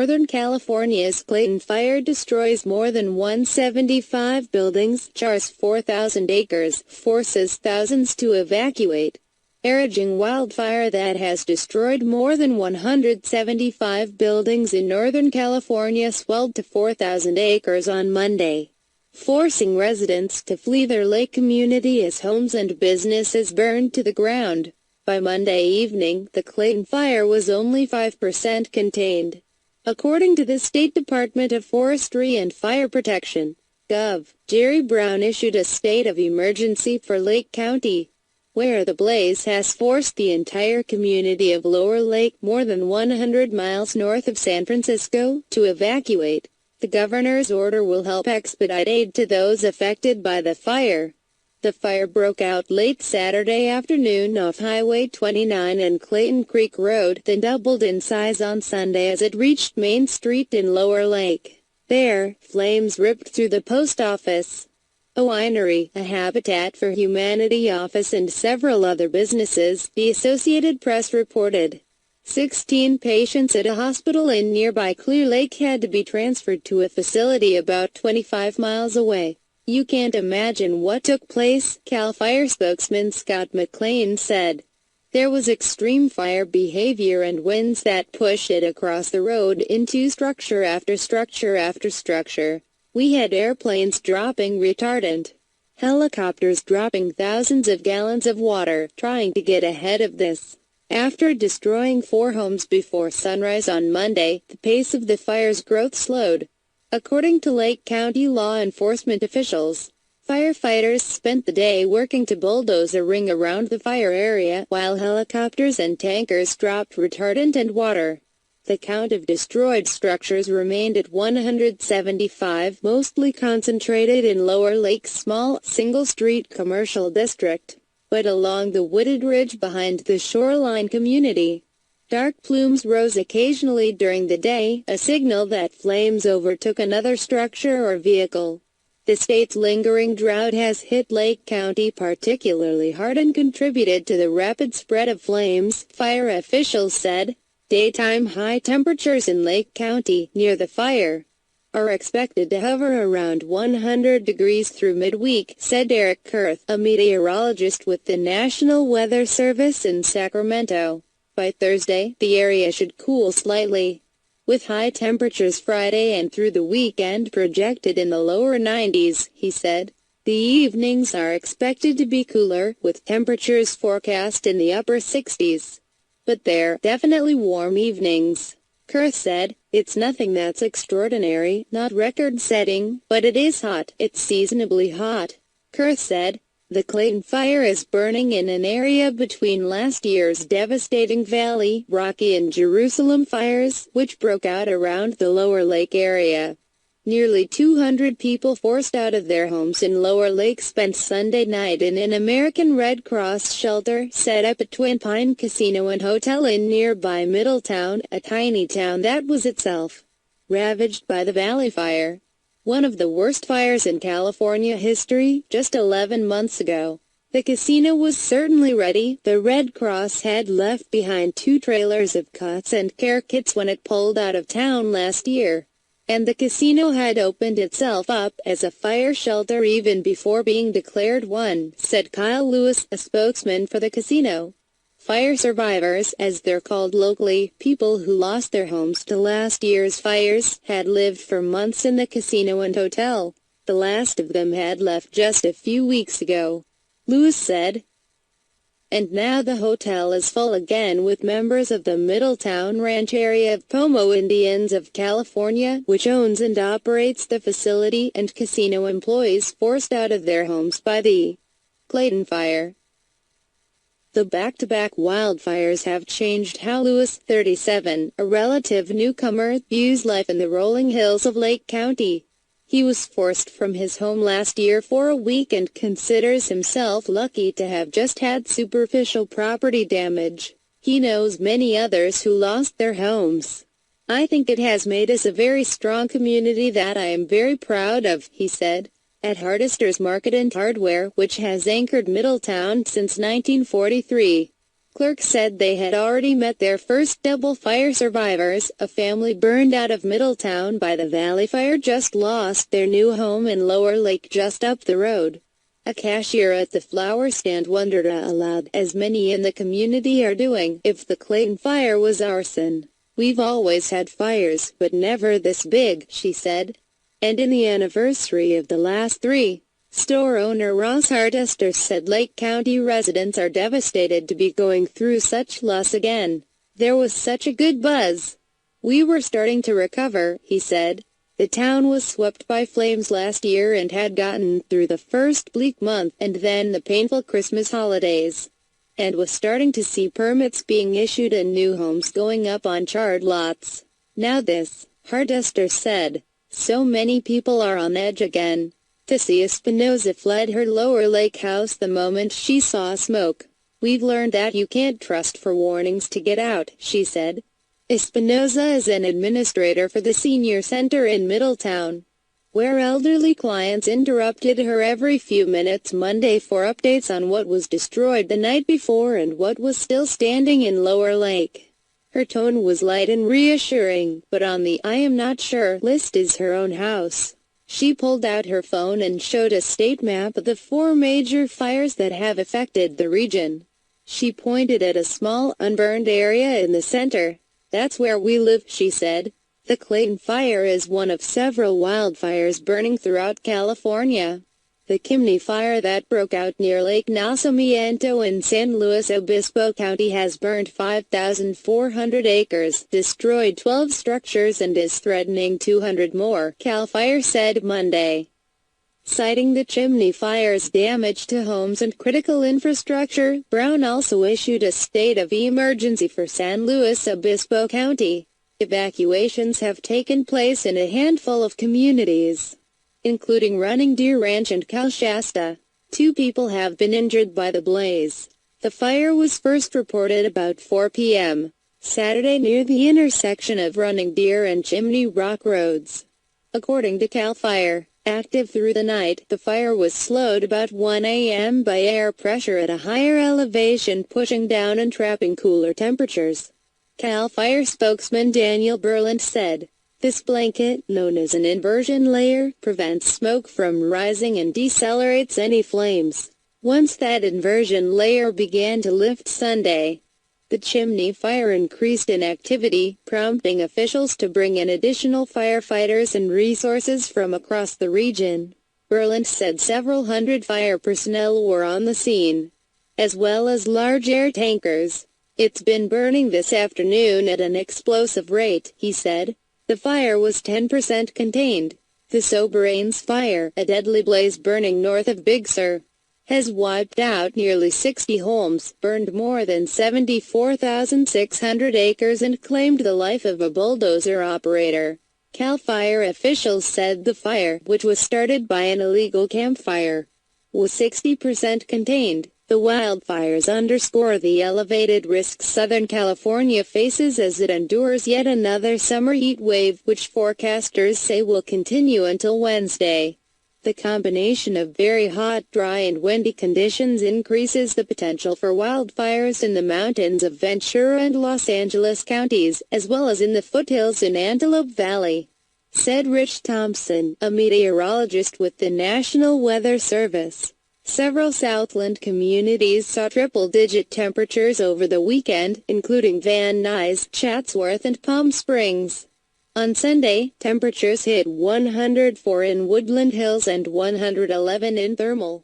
Northern California's Clayton fire destroys more than 175 buildings. Chars 4,000 acres, forces thousands to evacuate. Araging wildfire that has destroyed more than 175 buildings in Northern California swelled to 4,000 acres on Monday, forcing residents to flee their lake community as homes and businesses burned to the ground. By Monday evening, the Clayton fire was only 5% contained, according to the State Department of Forestry and Fire Protection. Gov. Jerry Brown issued a state of emergency for Lake County, where the blaze has forced the entire community of Lower Lake, more than 100 miles north of San Francisco, to evacuate. The governor's order will help expedite aid to those affected by the fire. The fire broke out late Saturday afternoon off Highway 29 and Clayton Creek Road, then doubled in size on Sunday as it reached Main Street in Lower Lake. There, flames ripped through the post office, a winery, a Habitat for Humanity office and several other businesses, the Associated Press reported. 16 patients at a hospital in nearby Clear Lake had to be transferred to a facility about 25 miles away. You can't imagine what took place, CAL FIRE spokesman Scott McLean said. There was extreme fire behavior and winds that pushed it across the road into structure after structure after structure. We had airplanes dropping retardant, helicopters dropping thousands of gallons of water, trying to get ahead of this. After destroying 4 homes before sunrise on Monday, the pace of the fire's growth slowed. According to Lake County law enforcement officials, firefighters spent the day working to bulldoze a ring around the fire area, while helicopters and tankers dropped retardant and water. The count of destroyed structures remained at 175, mostly concentrated in Lower Lake's small, single-street commercial district, but along the wooded ridge behind the shoreline community. Dark plumes rose occasionally during the day, a signal that flames overtook another structure or vehicle. The state's lingering drought has hit Lake County particularly hard and contributed to the rapid spread of flames, fire officials said. Daytime high temperatures in Lake County, near the fire, are expected to hover around 100 degrees through midweek, said Eric Kurth, a meteorologist with the National Weather Service in Sacramento. By Thursday, the area should cool slightly, with high temperatures Friday and through the weekend projected in the lower 90s, he said. The evenings are expected to be cooler, with temperatures forecast in the upper 60s. But they're definitely warm evenings. Kurth said, it's nothing that's extraordinary, not record-setting, but it is hot. It's seasonably hot. Kurth said, the Clayton fire is burning in an area between last year's devastating Valley, Rocky and Jerusalem fires, which broke out around the Lower Lake area. Nearly 200 people forced out of their homes in Lower Lake spent Sunday night in an American Red Cross shelter set up at Twin Pine Casino and Hotel in nearby Middletown, a tiny town that was itself ravaged by the Valley Fire, one of the worst fires in California history, just 11 months ago. The casino was certainly ready. The Red Cross had left behind 2 trailers of cots and care kits when it pulled out of town last year. And the casino had opened itself up as a fire shelter even before being declared one, said Kyle Lewis, a spokesman for the casino. Fire survivors, as they're called locally, people who lost their homes to last year's fires, had lived for months in the casino and hotel. The last of them had left just a few weeks ago, Lewis said. And now the hotel is full again with members of the Middletown Ranch area of Pomo Indians of California, which owns and operates the facility, and casino employees forced out of their homes by the Clayton fire. The back-to-back wildfires have changed how Lewis, 37, a relative newcomer, views life in the rolling hills of Lake County. He was forced from his home last year for a week and considers himself lucky to have just had superficial property damage. He knows many others who lost their homes. I think it has made us a very strong community that I am very proud of, he said. At Hardester's Market and Hardware, which has anchored Middletown since 1943. clerk said they had already met their first double fire survivors. A family burned out of Middletown by the Valley Fire just lost their new home in Lower Lake just up the road. A cashier at the flower stand wondered aloud, as many in the community are doing, if the Clayton fire was arson. "We've always had fires, but never this big," she said. And in the anniversary of the last three, store owner Ross Hardester said Lake County residents are devastated to be going through such loss again. "There was such a good buzz. We were starting to recover," he said. The town was swept by flames last year and had gotten through the first bleak month and then the painful Christmas holidays, and was starting to see permits being issued and new homes going up on charred lots. "Now this," Hardester said. "So many people are on edge again." Tessie Espinoza fled her Lower Lake house the moment she saw smoke. "We've learned that you can't trust for warnings to get out," she said. Espinoza is an administrator for the senior center in Middletown, where elderly clients interrupted her every few minutes Monday for updates on what was destroyed the night before and what was still standing in Lower Lake. Her tone was light and reassuring, but on the "I am not sure" list is her own house. She pulled out her phone and showed a state map of the 4 major fires that have affected the region. She pointed at a small, unburned area in the center. "That's where we live," she said. The Clayton fire is one of several wildfires burning throughout California. The chimney fire that broke out near Lake Nacimiento in San Luis Obispo County has burned 5,400 acres, destroyed 12 structures and is threatening 200 more, CAL FIRE said Monday. Citing the chimney fire's damage to homes and critical infrastructure, Brown also issued a state of emergency for San Luis Obispo County. Evacuations have taken place in a handful of communities, including Running Deer Ranch and Cal Shasta. 2 people have been injured by the blaze. The fire was first reported about 4 p.m. Saturday near the intersection of Running Deer and Chimney Rock roads. According to CAL FIRE, active through the night, the fire was slowed about 1 a.m. by air pressure at a higher elevation pushing down and trapping cooler temperatures. CAL FIRE spokesman Daniel Berland said, "This blanket, known as an inversion layer, prevents smoke from rising and decelerates any flames." Once that inversion layer began to lift Sunday, the chimney fire increased in activity, prompting officials to bring in additional firefighters and resources from across the region. Berland said several hundred fire personnel were on the scene, as well as large air tankers. "It's been burning this afternoon at an explosive rate," he said. The fire was 10% contained. The Soberan's fire, a deadly blaze burning north of Big Sur, has wiped out nearly 60 homes, burned more than 74,600 acres and claimed the life of a bulldozer operator. CAL FIRE officials said the fire, which was started by an illegal campfire, was 60% contained. The wildfires underscore the elevated risks Southern California faces as it endures yet another summer heat wave, which forecasters say will continue until Wednesday. The combination of very hot, dry and windy conditions increases the potential for wildfires in the mountains of Ventura and Los Angeles counties, as well as in the foothills in Antelope Valley, said Rich Thompson, a meteorologist with the National Weather Service. Several Southland communities saw triple-digit temperatures over the weekend, including Van Nuys, Chatsworth and Palm Springs. On Sunday, temperatures hit 104 in Woodland Hills and 111 in Thermal.